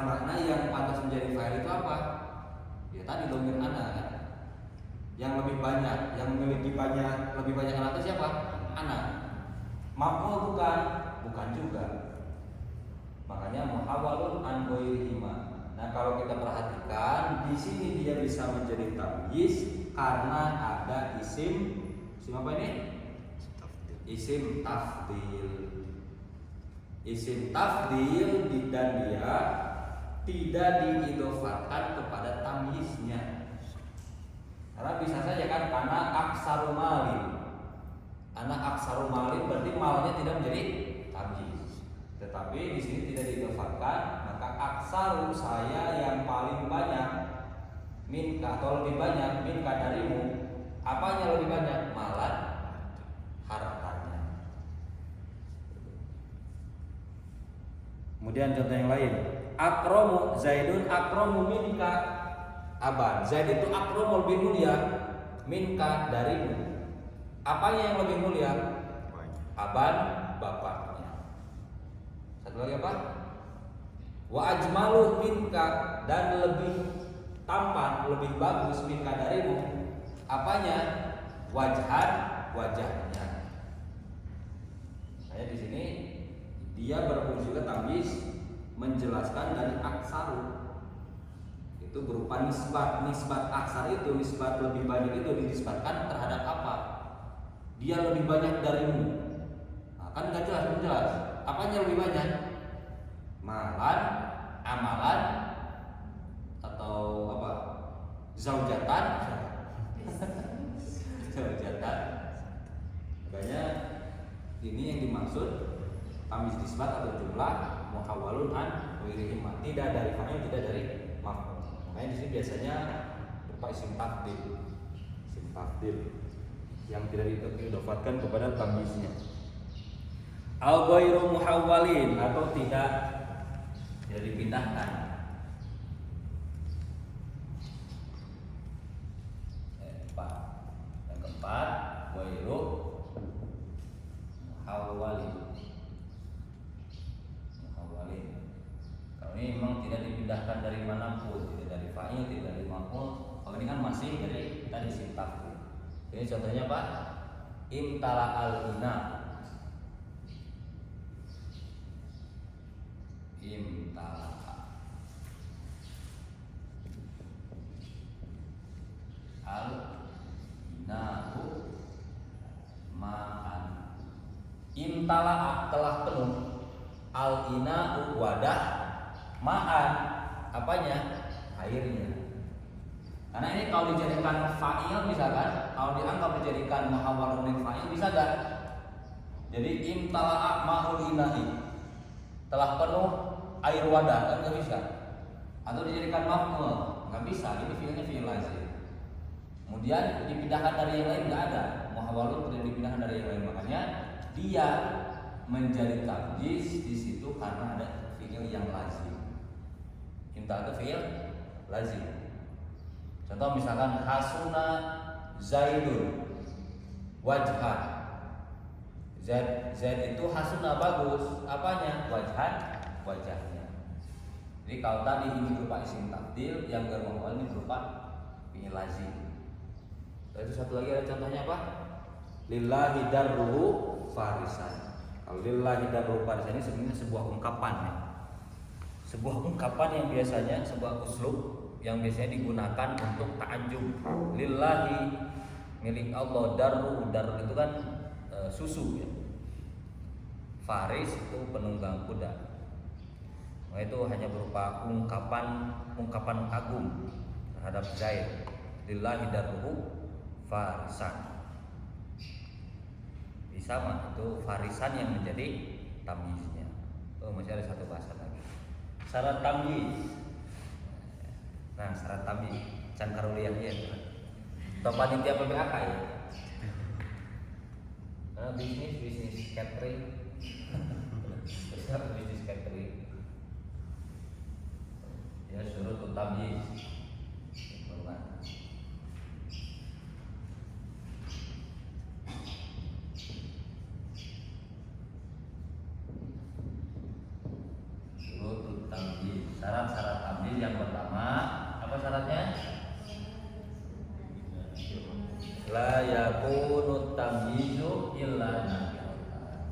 makna yang pantas menjadi fa'il itu apa? Ya tadi dhamir ana kan. Yang lebih banyak, yang memiliki lebih banyak anak itu siapa? Anak. Maf'ul bukan juga. Makanya muhawwalun an ghairi ma. Nah, kalau kita perhatikan di sini dia bisa menjadi tamyiz karena ada isim apa ini? Isim tafdil. Isim tafdil dan dia tidak diidhofatkan kepada tamyiznya. Karena bisa saja kan anak aksaru malin. Anak aksaru malin berarti malnya tidak menjadi tamyiz. Tetapi di sini tidak diidhofatkan, maka aksaru saya yang paling banyak minka atau lebih banyak minka darimu. Apanya lebih banyak? Malan hartanya. Kemudian contoh yang lain. Akromu Zaidun akromu minka aban. Zaid itu akromu lebih mulia minka darimu. Apanya yang lebih mulia? Aban, bapaknya. Satu lagi apa? Wa ajmalu minka, dan lebih tampan, lebih bagus minka darimu. Apanya? Wajhan, wajahnya. dia berfungsi juga tamyiz, menjelaskan dari aksaru. Itu berupa nisbat. Nisbat aksar itu, nisbat lebih banyak itu dinisbatkan terhadap apa? Dia lebih banyak darimu. Nah, kan nggak jelas, belum jelas. Apanya lebih banyak? Malan, amalan, atau apa? Zaujatan. Zaujatan. Makanya ini yang dimaksud tamyiz nisbat atau jumlah muhawwalun an ghairihima. Tidak dari fa'il, tidak dari maf'ul. Makanya di sini biasanya berupa isim tafdil. Isim tafdil yang tidak diidofatkan kepada tamyiznya. Al ghairu muhawwalin, atau tidak dipindahkan. Yang keempat, ghairu muhawwalin. Kalau ini memang tidak dipindahkan dari manapun, tidak dari fa'il, tidak dari maf'ul. Kalau ini kan masih dari tadi sifat. Ini contohnya Pak, imtala al-ina. Imtala al-inahu ma'an. Imtala telah penuh, al-ina'u wadah, ma'an apanya? Airnya. Karena ini kalau dijadikan fa'il misalkan, kalau dianggap dijadikan muhawwalun min fa'il bisa gak? Jadi imtala'a ma'ul ina'i, telah penuh air wadah, kan gak bisa. Atau dijadikan maf'ul, gak bisa. Ini fi'ilnya fi'il lazim. Kemudian dipindahkan dari yang lain gak ada. Muhawwalun tidak dipindahkan dari yang lain, makanya dia menjadi tamyiz di situ karena ada fi'il yang lazim. Imtala itu fi'il lazim. Contoh misalkan hasuna Zaidun wajhan. Zaid itu hasuna bagus, apanya? Wajahnya. Jadi kalau tadi ini berupa isim tafdil, yang bermuhawwal ini berupa fi'il lazim. Itu satu lagi ada contohnya apa? Lillahi darruhu farisan. Kalau lillahi darruhu farisan ini sebenarnya sebuah ungkapan ya. Sebuah ungkapan yang biasanya sebuah uslub yang biasanya digunakan untuk ta'ajjub. Lillahi, milik Allah. Darru itu kan susu ya. Faris itu penunggang kuda. Nah, itu hanya berupa ungkapan kagum terhadap Zaid. Lillahi darruhu farisan. Sama itu farisan yang menjadi tamyiznya. Oh, masih ada satu bahasa lagi. Syarat tamyiz. Nah, syarat tamyiz can karuliah ya. Atau panitia PPAK ya. Bisnis catering. Bisnis catering. Ya surut tamyiz. Syarat-syarat tamyiz yang pertama, apa syaratnya? La yakunu tamyizu illa nakiratan.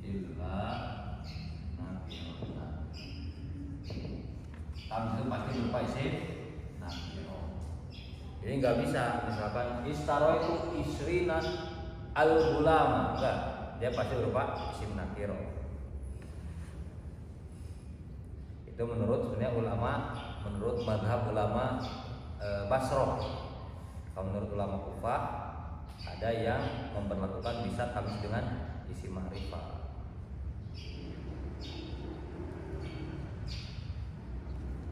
Illa nakiratan. Tamyiz itu pasti berupa isim nakirah. Jadi nggak bisa misalkan istaroitu isrina al-gulama, enggak, dia pasti berupa isim nakiro. Itu menurut sebenarnya ulama, menurut madhab ulama Basroh. Kalau menurut ulama Kufah ada yang memperlakukan bisa tamyiz dengan isim ma'rifah.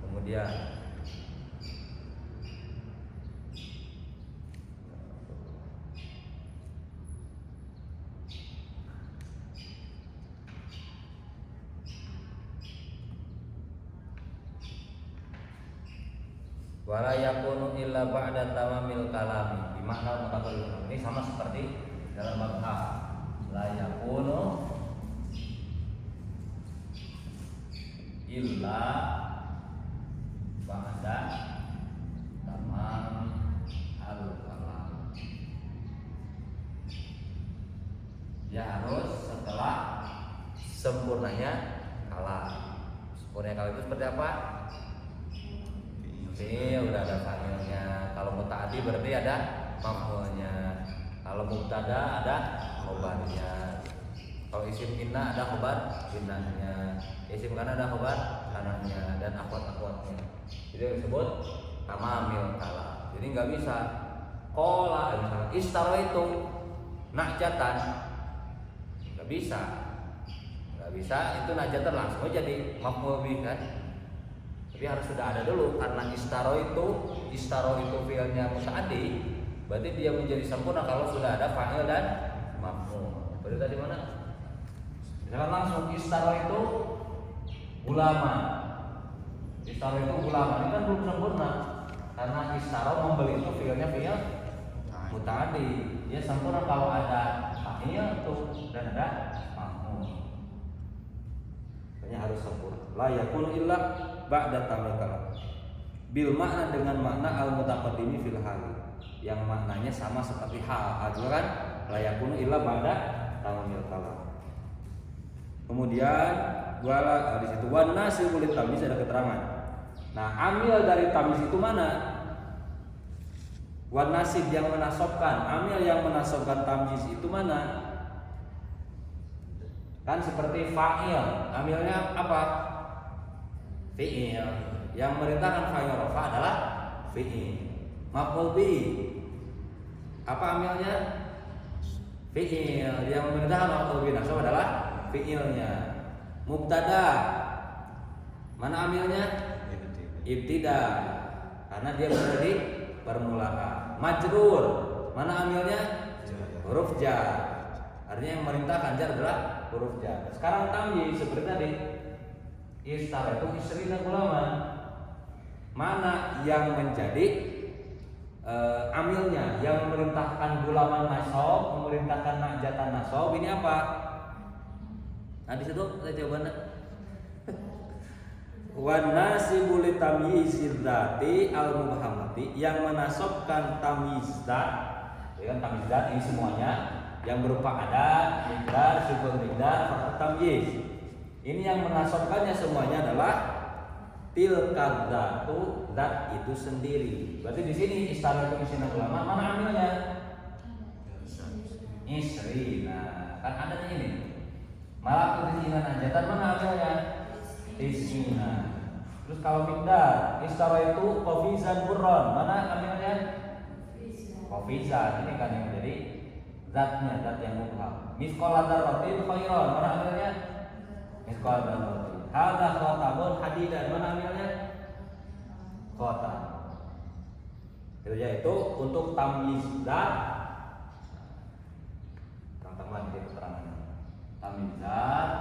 Kemudian wala yakunu illa ba'da tamamil kalami, di makna mutakallim. Ini sama seperti dalam madhab la yakunu illa ba'da tamam al kalau itu seperti apa? Fi'il udah ada fa'ilnya. Kalau muta'addi berarti ada maf'ulnya. Kalau mubtada ada khobarnya. Kalau isim inna ada khobar innanya. Isim kana ada khobar kananya dan akhwat-akhwatnya. Jadi disebut tamamil kalam. Jadi nggak bisa qala misalnya istaro itu najatan. Nggak bisa. Nggak bisa itu najatan langsung jadi maf'ul bih kan. Tapi harus sudah ada dulu karena istaro itu fi'ilnya muta'addi, berarti dia menjadi sempurna kalau sudah ada fa'il dan maf'ul. Berarti tadi mana? Misalkan langsung istaro itu ulama. Istaro itu ulama ini kan belum sempurna karena istaro membeli itu fi'ilnya fi'il muta'addi. Dia sempurna kalau ada fa'il tuh dan ada maf'ul. Makanya harus sempurna. La yakunu illa ba'da tamil kalam. Bil makna dengan makna al mutaqaddimi fil hal. Yang maknanya sama seperti hal. Juga kan? La yakunu illa ba'da tamil kalam. Kemudian wala di situ wan nasibul tamyiz ada keterangan. Nah, amil dari tamyiz itu mana? Wan nasib yang menasobkan, amil yang menasobkan tamyiz itu mana? Kan seperti fa'il, amilnya apa? Fi'il. Yang merintahkan fa'il rafa adalah fi'il. Maf'ul bih. Apa amilnya? Fi'il. Yang merintahkan maf'ul bih nasab adalah fi'ilnya. Mubtada. Mana amilnya? Ibtida. Karena dia berada di permulaan. Majrur. Mana amilnya? Huruf jar. Artinya yang merintahkan jar adalah huruf jar. Sekarang tamyiz seperti tadi. Istar itu isrina gulaman. Mana yang menjadi amilnya? Yang memerintahkan gulaman nasab, memerintahkan najatan nasab, ini apa? Nah di situ ada jawabannya. Wan nasibu li tamyizid dzati al mubhamati, yang menasabkan tamyiz dzat, ya kan tamyiz dzat ini semuanya yang berupa adat, miqdar, syukur miqdar, fakat tamyiz. Ini yang menasabkannya semuanya adalah tilka dzatu, zat itu sendiri. Berarti di sini istana itu isina ulama, mana amilnya? Isrina. Kan adanya ini. Malah isina najatan, mana amilnya? Isina. Terus kalau miqdar, istara itu qafizan burron, mana amilnya? Qafizan. Ini kan yang menjadi zatnya, zat yang mubham. Misqal dzarratin khairan, mana amilnya? Misqal dzarratin. Hadza khatabun hadidan, mana amilnya? Khatam. Itu yaitu untuk tamyiz zat. Teman-teman di keterangan. Tamyiz zat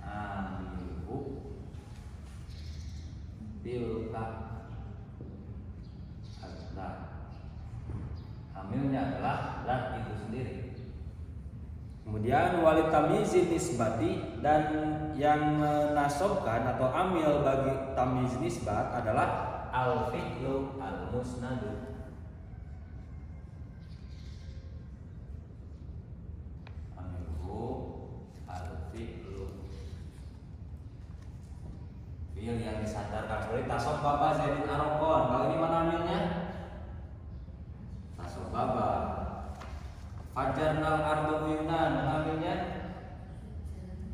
amilu tilka zat. Amilnya adalah zat itu sendiri. Kemudian wali tamyiz nisbati, dan yang menasabkan atau amil bagi tamyiz nisbat adalah al fi'lu al musnadu. Amilhu al fi'lu, fi'il yang disandarkan. Seperti tasabbaba Zaidun arqon. Kalau ini mana amilnya? Tasabbaba. Fajarnal ardu uyunan, mana amilnya?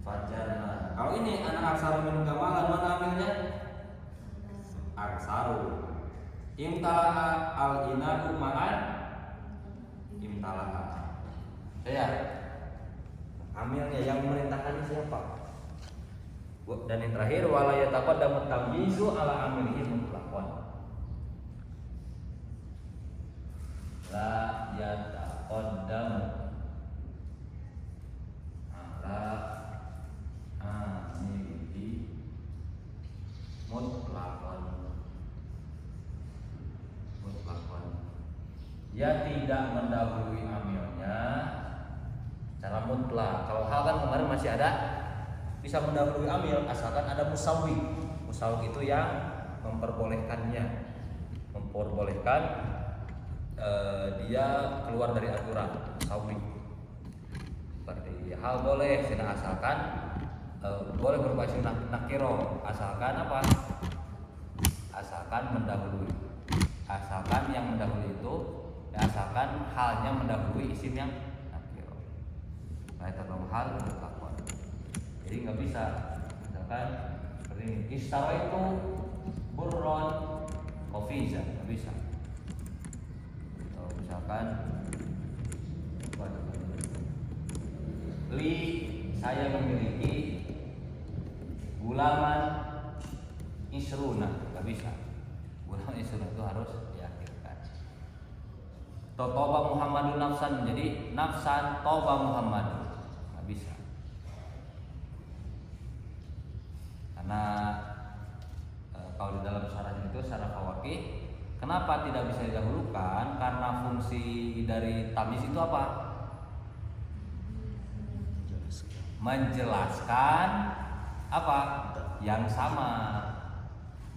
Fajarna. Kalau ini anak aksaru min kamalan, mana amilnya? Aksaru. Imtala'a al ina'u ma'an imtala'a. Ya. Amilnya yang memerintahkannya siapa? Dan yang terakhir wala yataqaddamu tamyizu ala amilihi mutlaqan. La yataqaddamu ala amilihi mutlaqan. Dia tidak mendahului amilnya secara mutlak. Kalau hal kan kemarin masih ada bisa mendahului amil asalkan ada musawwi. Musawwi itu yang memperbolehkannya, dia keluar dari aturan musawwi. Seperti hal boleh, asalkan boleh berupa isim nakiro asalkan apa? Asalkan mendahului. Asalkan yang mendahului itu asalkan halnya mendahului isim yang nakiro. Nah, itu dalam hal mutlakon. Jadi nggak bisa misalkan seperti ini. Istara itu burron kofiza, nggak bisa. Atau misalkan li saya memiliki gulaman isruna, nggak bisa. Gulaman isruna itu harus diakhirkan. Toba Muhammadun nafsan menjadi nafsan toba Muhammad, nggak bisa. Karena kalau di dalam syarahnya itu syarah fawaqih, kenapa tidak bisa didahulukan? Karena fungsi dari tamyiz itu apa? Menjelaskan apa? Yang sama.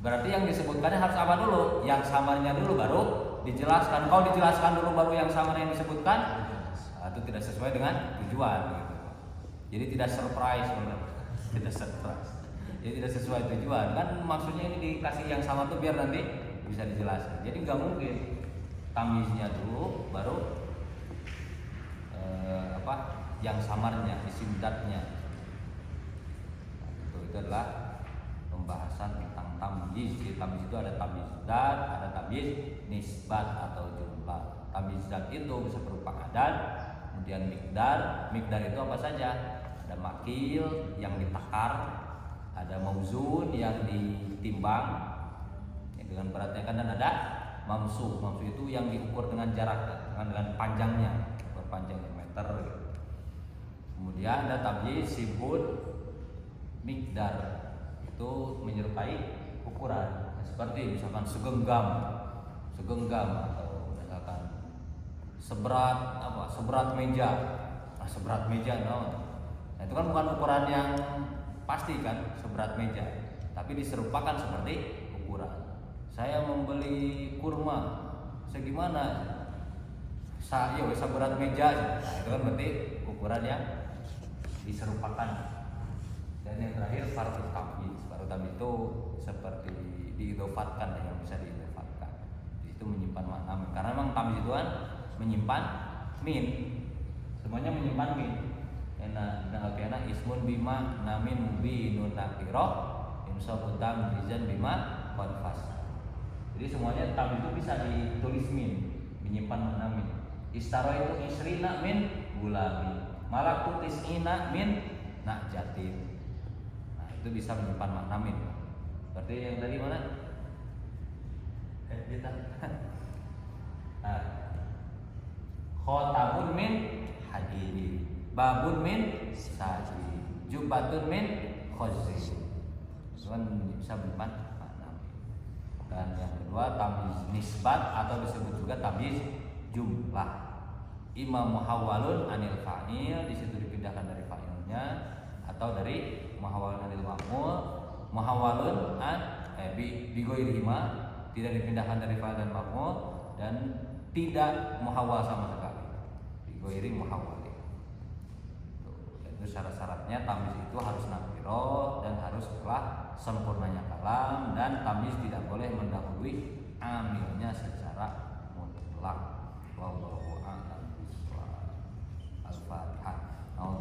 Berarti yang disebutkannya harus apa dulu? Yang samarnya dulu baru dijelaskan. Kalau dijelaskan dulu baru yang samar yang disebutkan, itu tidak sesuai dengan tujuan gitu. Jadi tidak surprise benar. Tidak surprise. Jadi tidak sesuai tujuan. Kan maksudnya ini dikasih yang sama tuh biar nanti bisa dijelaskan. Jadi nggak mungkin tamyiznya dulu baru yang samarnya, isim datnya. Itu adalah pembahasan tentang tamyiz. Di tamyiz itu ada tamyiz dat, ada tamyiz nisbat atau jumlah. Tamyiz dat itu bisa berupa adad, kemudian mikdar. Mikdar itu apa saja? Ada makil yang ditakar, ada mauzun yang ditimbang dengan beratnya kan, dan ada mamsu. Mamsu itu yang diukur dengan jarak, dengan panjangnya, panjangnya meter gitu. Kemudian ada tamyiz sibut mikdar, itu menyerupai ukuran. Nah, seperti misalkan segenggam atau misalkan seberat meja. Nah, seberat meja nah itu kan bukan ukuran yang pasti kan, seberat meja, tapi diserupakan seperti ukuran. Saya membeli kurma segimana? Seberat meja. Nah, itu kan berarti ukuran yang diserupakan. Dan yang terakhir fardu tamyiz. Fardu tamyiz itu seperti diidofatkan, yang bisa diidofatkan. Itu menyimpan makna min. Karena memang tamyiz itu kan menyimpan min. Semuanya menyimpan min. Kena ismun bima namin mubinun nakiro insabut tamyizan bima konfas. Jadi semuanya tamyiz itu bisa ditulis min, menyimpan makna min. Istara itu isrina min gulami, malaktu tis'ina min na'jatin. Nah, itu bisa menyimpan makna min. Berarti yang tadi mana? Kita. Nah, khotabun min hadidi, babun min saji, jubatun min khazzi. Itu kan bisa menyimpan makna min. Dan yang kedua tamyiz nisbat atau disebut juga tamyiz jumlah. Imam muhawwalun anil fa'il, di situ dipindahkan dari fa'ilnya atau dari muhawwalun anil maf'ul. Muhawwalun bi ghairihima, tidak dipindahkan dari fa'il dan maf'ul, dan tidak muhawwal sama sekali. Bi ghairi muhawwalin. Itu syarat-syaratnya tamyiz itu harus nakiro dan harus setelah sempurnanya kalam, dan tamyiz tidak boleh mendahului amilnya secara